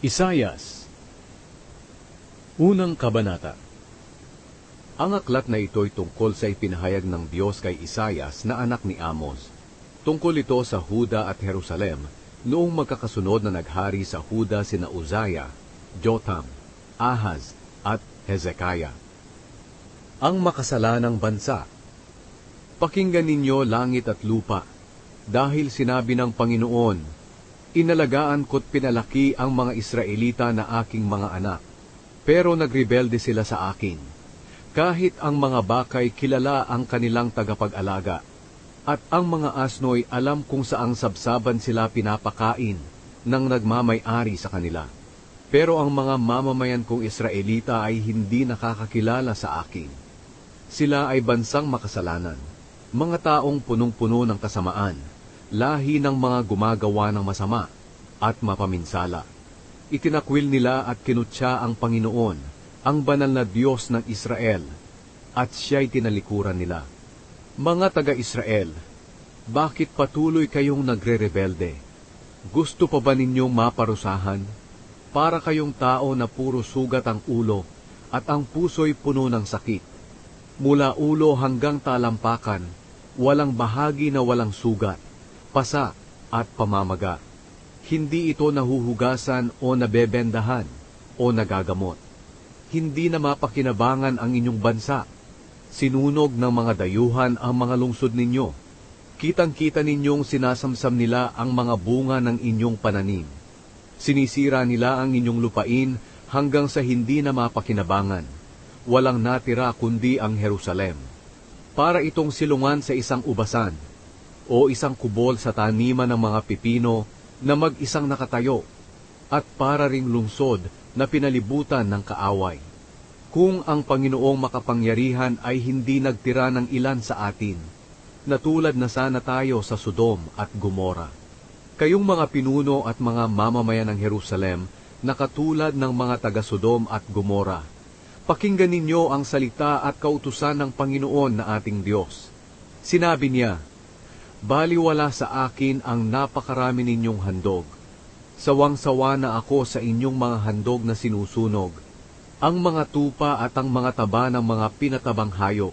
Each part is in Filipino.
Isayas, Unang Kabanata. Ang aklat na ito'y tungkol sa ipinahayag ng Diyos kay Isayas na anak ni Amos. Tungkol ito sa Huda at Jerusalem noong magkakasunod na naghari sa Huda sina Uzziah, Jotham, Ahaz at Hezekiah. Ang makasalanang bansa. Pakinggan ninyo langit at lupa, dahil sinabi ng Panginoon, inalagaan ko't pinalaki ang mga Israelita na aking mga anak, pero nagrebelde sila sa akin. Kahit ang mga bakay kilala ang kanilang tagapag-alaga, at ang mga asno'y alam kung saang sabsaban sila pinapakain ng nagmamay-ari sa kanila. Pero ang mga mamamayan kong Israelita ay hindi nakakakilala sa akin. Sila ay bansang makasalanan, mga taong punong-puno ng kasamaan, lahi ng mga gumagawa ng masama at mapaminsala. Itinakwil nila at kinutya ang Panginoon, ang banal na Diyos ng Israel, at siya'y tinalikuran nila. Mga taga-Israel, bakit patuloy kayong nagre-rebelde? Gusto pa ba ninyong maparusahan? Para kayong tao na puro sugat ang ulo at ang puso'y puno ng sakit. Mula ulo hanggang talampakan, walang bahagi na walang sugat, pasa at pamamaga. Hindi ito nahuhugasan o nabebendahan o nagagamot. Hindi na mapakinabangan ang inyong bansa. Sinunog ng mga dayuhan ang mga lungsod ninyo. Kitang-kita ninyong sinasamsam nila ang mga bunga ng inyong pananim. Sinisira nila ang inyong lupain hanggang sa hindi na mapakinabangan. Walang natira kundi ang Jerusalem. Para itong silungan sa isang ubasan, o isang kubol sa taniman ng mga pipino na mag-isang nakatayo, at para ring lungsod na pinalibutan ng kaaway. Kung ang Panginoong makapangyarihan ay hindi nagtira ng ilan sa atin, natulad na sana tayo sa Sodom at Gomora. Kayong mga pinuno at mga mamamayan ng Jerusalem na katulad ng mga taga-Sodom at Gomora, pakinggan ninyo ang salita at kautusan ng Panginoon na ating Diyos. Sinabi niya, baliwala sa akin ang napakarami ninyong handog. Sawang-sawa na ako sa inyong mga handog na sinusunog, ang mga tupa at ang mga taba ng mga pinatabang hayop.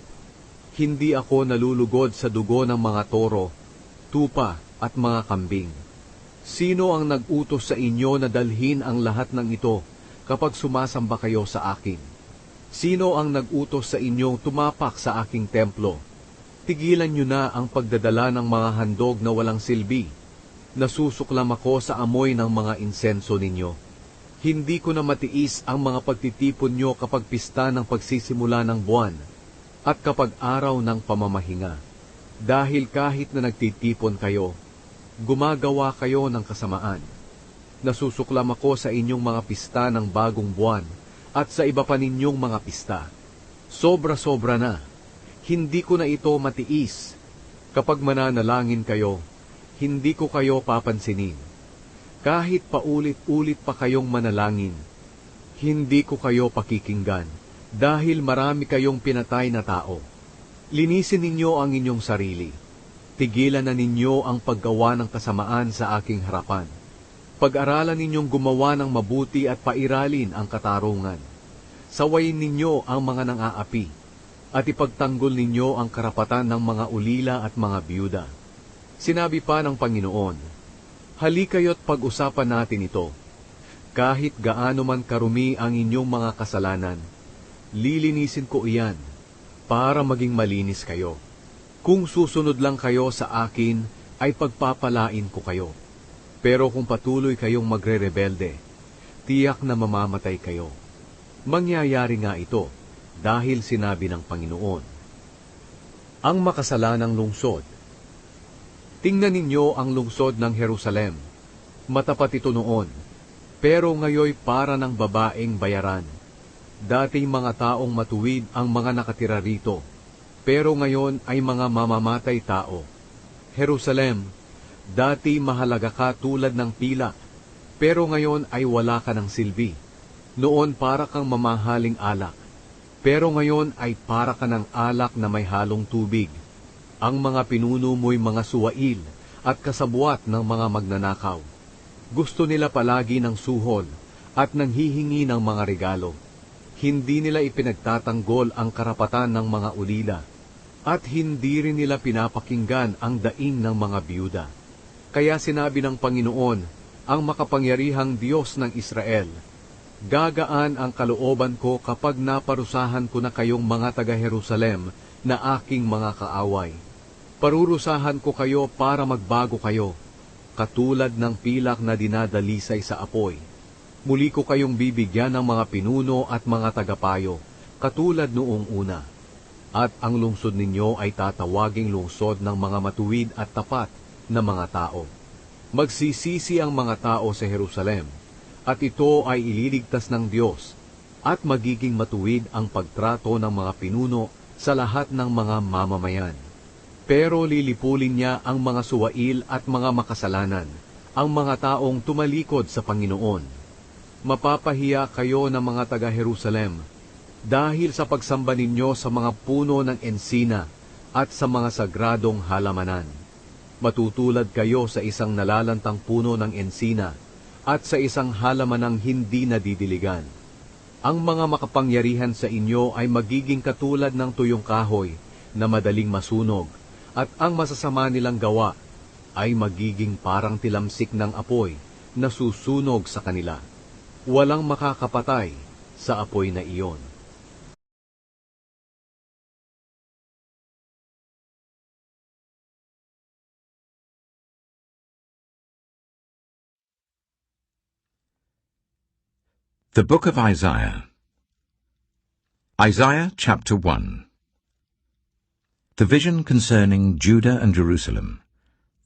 Hindi ako nalulugod sa dugo ng mga toro, tupa at mga kambing. Sino ang nag-utos sa inyo na dalhin ang lahat ng ito kapag sumasamba kayo sa akin? Sino ang nag-utos sa inyong tumapak sa aking templo? Tigilan nyo na ang pagdadala ng mga handog na walang silbi. Nasusuklam ako sa amoy ng mga insenso ninyo. Hindi ko na matiis ang mga pagtitipon nyo kapag pista ng pagsisimula ng buwan at kapag araw ng pamamahinga. Dahil kahit na nagtitipon kayo, gumagawa kayo ng kasamaan. Nasusuklam ako sa inyong mga pista ng bagong buwan at sa iba pa ninyong mga pista. Sobra-sobra na. Hindi ko na ito matiis. Kapag mananalangin kayo, hindi ko kayo papansinin. Kahit paulit-ulit pa kayong manalangin, hindi ko kayo pakikinggan, dahil marami kayong pinatay na tao. Linisin ninyo ang inyong sarili. Tigilan na ninyo ang paggawa ng kasamaan sa aking harapan. Pag-aralan ninyong gumawa ng mabuti at pairalin ang katarungan. Sawayin ninyo ang mga nang-aapi at ipagtanggol ninyo ang karapatan ng mga ulila at mga biyuda. Sinabi pa ng Panginoon, halikayo't pag-usapan natin ito. Kahit gaano man karumi ang inyong mga kasalanan, lilinisin ko iyan para maging malinis kayo. Kung susunod lang kayo sa akin, ay pagpapalain ko kayo. Pero kung patuloy kayong magre-rebelde, tiyak na mamamatay kayo. Mangyayari nga ito, dahil sinabi ng Panginoon. Ang makasalanang lungsod. Tingnan ninyo ang lungsod ng Jerusalem. Matapat ito noon, pero ngayoy para ng babaeng bayaran. Dating mga taong matuwid ang mga nakatira rito, pero ngayon ay mga mamamatay tao. Jerusalem, dati mahalaga ka tulad ng pilak, pero ngayon ay wala ka ng silbi. Noon para kang mamahaling alak, pero ngayon ay para ka ng alak na may halong tubig. Ang mga pinuno mo'y mga suwail at kasabwat ng mga magnanakaw. Gusto nila palagi ng suhol at nanghihingi ng mga regalo. Hindi nila ipinagtatanggol ang karapatan ng mga ulila, at hindi rin nila pinapakinggan ang daing ng mga biyuda. Kaya sinabi ng Panginoon, ang makapangyarihang Diyos ng Israel, gagaan ang kalooban ko kapag naparusahan ko na kayong mga taga-Jerusalem na aking mga kaaway. Parurusahan ko kayo para magbago kayo, katulad ng pilak na dinadalisay sa apoy. Muli ko kayong bibigyan ng mga pinuno at mga tagapayo, katulad noong una. At ang lungsod ninyo ay tatawaging lungsod ng mga matuwid at tapat na mga tao. Magsisisi ang mga tao sa Jerusalem, at ito ay ililigtas ng Diyos, at magiging matuwid ang pagtrato ng mga pinuno sa lahat ng mga mamamayan. Pero lilipulin niya ang mga suwail at mga makasalanan, ang mga taong tumalikod sa Panginoon. Mapapahiya kayo ng mga taga-Jerusalem, dahil sa pagsamba ninyo sa mga puno ng ensina at sa mga sagradong halamanan. Matutulad kayo sa isang nalalantang puno ng ensina at sa isang halamanang hindi nadidiligan. Ang mga makapangyarihan sa inyo ay magiging katulad ng tuyong kahoy na madaling masunog, at ang masasama nilang gawa ay magiging parang tilamsik ng apoy na susunog sa kanila. Walang makakapatay sa apoy na iyon. The Book of Isaiah. Isaiah chapter 1. The vision concerning Judah and Jerusalem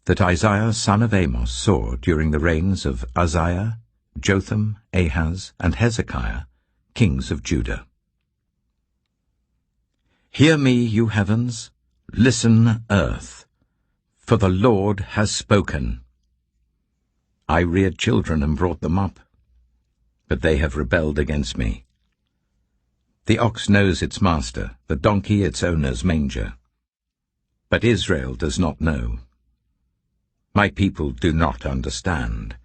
that Isaiah son of Amos saw during the reigns of Uzziah, Jotham, Ahaz, and Hezekiah, kings of Judah. Hear me, you heavens, listen, earth, for the Lord has spoken. I reared children and brought them up, but they have rebelled against me. The ox knows its master, the donkey its owner's manger. But Israel does not know. My people do not understand.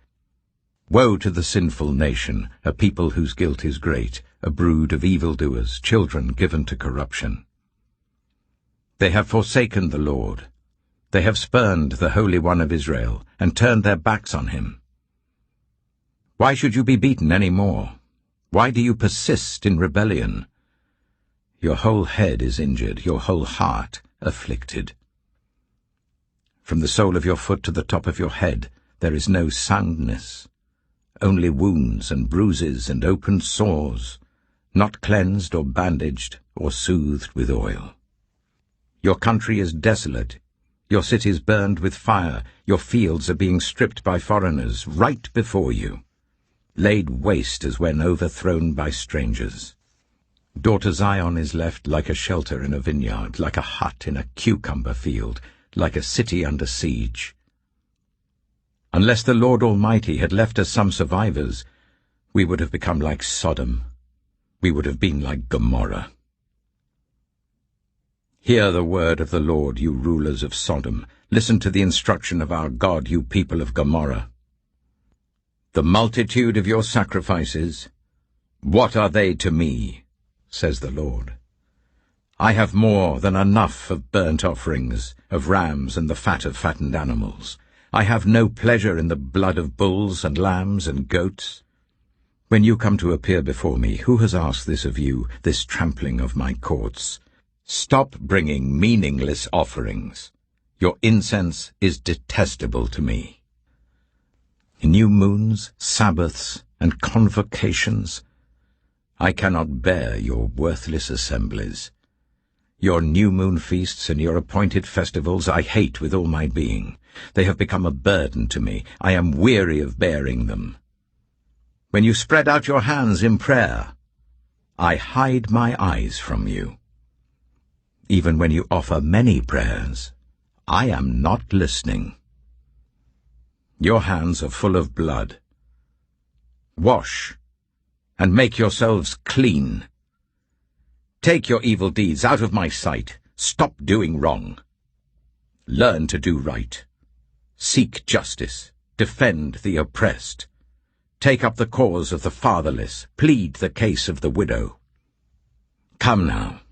Woe to the sinful nation, a people whose guilt is great, a brood of evildoers, children given to corruption. They have forsaken the Lord. They have spurned the Holy One of Israel, and turned their backs on him. Why should you be beaten any more? Why do you persist in rebellion? Your whole head is injured, your whole heart afflicted. From the sole of your foot to the top of your head there is no soundness, only wounds and bruises and open sores, not cleansed or bandaged or soothed with oil. Your country is desolate, your cities burned with fire, your fields are being stripped by foreigners right before you, laid waste as when overthrown by strangers. Daughter Zion is left like a shelter in a vineyard, like a hut in a cucumber field, like a city under siege. Unless the Lord Almighty had left us some survivors, we would have become like Sodom. We would have been like Gomorrah. Hear the word of the Lord, you rulers of Sodom. Listen to the instruction of our God, you people of Gomorrah. The multitude of your sacrifices, what are they to me, says the Lord? I have more than enough of burnt offerings, of rams and the fat of fattened animals. I have no pleasure in the blood of bulls and lambs and goats. When you come to appear before me, who has asked this of you, this trampling of my courts? Stop bringing meaningless offerings. Your incense is detestable to me. New moons, Sabbaths, and convocations, I cannot bear your worthless assemblies. Your new moon feasts and your appointed festivals I hate with all my being. They have become a burden to me. I am weary of bearing them. When you spread out your hands in prayer, I hide my eyes from you. Even when you offer many prayers, I am not listening. Your hands are full of blood. Wash and make yourselves clean. Take your evil deeds out of my sight. Stop doing wrong. Learn to do right. Seek justice. Defend the oppressed. Take up the cause of the fatherless, plead the case of the widow. Come now,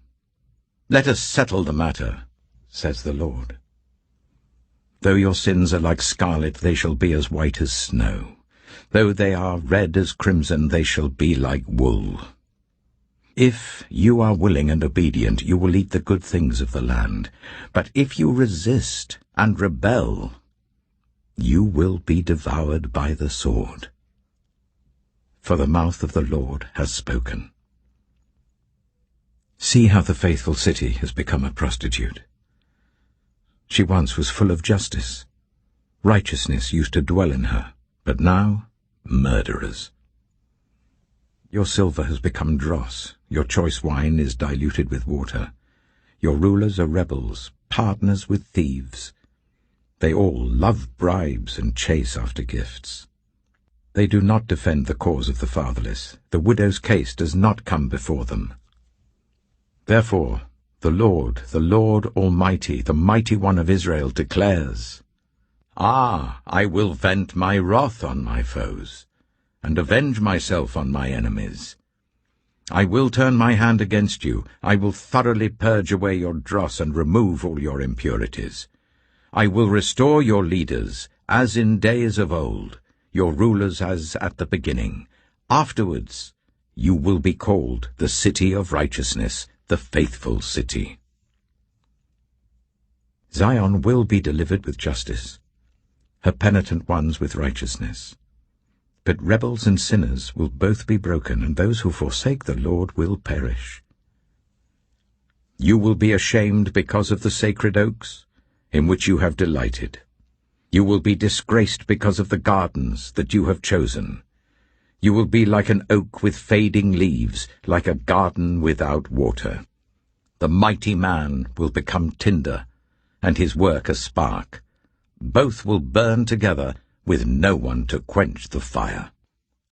let us settle the matter, says the Lord. Though your sins are like scarlet, they shall be as white as snow. Though they are red as crimson, they shall be like wool. If you are willing and obedient, you will eat the good things of the land. But if you resist and rebel, you will be devoured by the sword. For the mouth of the Lord has spoken. See how the faithful city has become a prostitute. She once was full of justice. Righteousness used to dwell in her, but now murderers. Your silver has become dross. Your choice wine is diluted with water. Your rulers are rebels, partners with thieves. They all love bribes and chase after gifts. They do not defend the cause of the fatherless. The widow's case does not come before them. Therefore, the Lord Almighty, the Mighty One of Israel, declares, I will vent my wrath on my foes, and avenge myself on my enemies. I will turn my hand against you. I will thoroughly purge away your dross and remove all your impurities. I will restore your leaders, as in days of old, your rulers as at the beginning. Afterwards, you will be called the city of righteousness, the faithful city. Zion will be delivered with justice, her penitent ones with righteousness. But rebels and sinners will both be broken, and those who forsake the Lord will perish. You will be ashamed because of the sacred oaks, in which you have delighted. You will be disgraced because of the gardens that you have chosen. You will be like an oak with fading leaves, like a garden without water. The mighty man will become tinder, and his work a spark. Both will burn together, with no one to quench the fire.